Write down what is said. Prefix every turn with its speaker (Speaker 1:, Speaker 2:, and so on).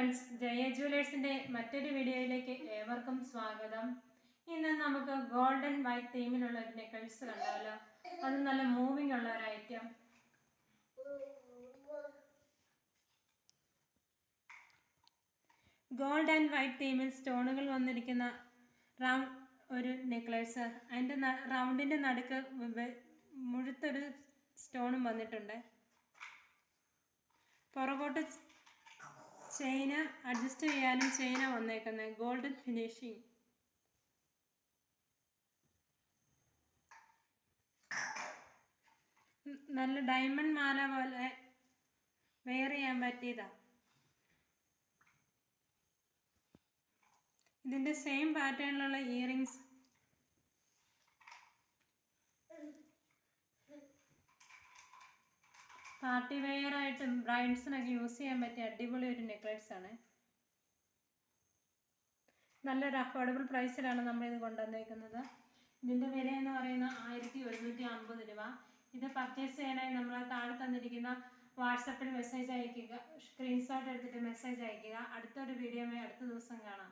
Speaker 1: Friends, Jaya ജുവലേഴ്സിൻ്റെ മറ്റൊരു വീഡിയോയിലേക്ക് ഏവർക്കും സ്വാഗതം. ഇന്ന് നമുക്ക് ഗോൾഡൻ വൈറ്റ് തീമിലുള്ള ഒരു നെക്ലസ് കണ്ടാലോ. അത് നല്ല മൂവിങ് ഉള്ള ഒരു ഐറ്റം. ഗോൾഡ് ആൻഡ് വൈറ്റ് തീമിൽ സ്റ്റോണുകൾ വന്നിരിക്കുന്ന ഒരു നെക്ലസ്. അതിൻ്റെ റൗണ്ടിൻ്റെ നടുക്ക് മുഴുത്തൊരു സ്റ്റോണും വന്നിട്ടുണ്ട്. പുറകോട്ട് ചെയിന് അഡ്ജസ്റ്റ് ചെയ്യാനും ചെയിന വന്നേക്കുന്നത്. Golden finishing. നല്ല ഡയമണ്ട് മാല പോലെ വെയർ ചെയ്യാൻ പറ്റിയതാ. ഇതിൻ്റെ സെയിം പാറ്റേണിലുള്ള ഇയറിങ്സ്. പാർട്ടി വെയർ ആയിട്ടും ബ്രൈഡ്സിനൊക്കെ യൂസ് ചെയ്യാൻ പറ്റിയ അടിപൊളി ഒരു നെക്ലസ് ആണ്. നല്ലൊരു അഫോർഡബിൾ പ്രൈസിലാണ് നമ്മളിത് കൊണ്ടുവന്നേക്കുന്നത്. ഇതിൻ്റെ വില എന്ന് പറയുന്നത് 1150 രൂപ. ഇത് പർച്ചേസ് ചെയ്യാനായി നമ്മൾ താഴെ തന്നിരിക്കുന്ന വാട്സപ്പിൽ മെസ്സേജ് അയയ്ക്കുക. സ്ക്രീൻഷോട്ട് എടുത്തിട്ട് മെസ്സേജ് അയയ്ക്കുക. അടുത്തൊരു വീഡിയോ അടുത്ത ദിവസം കാണാം.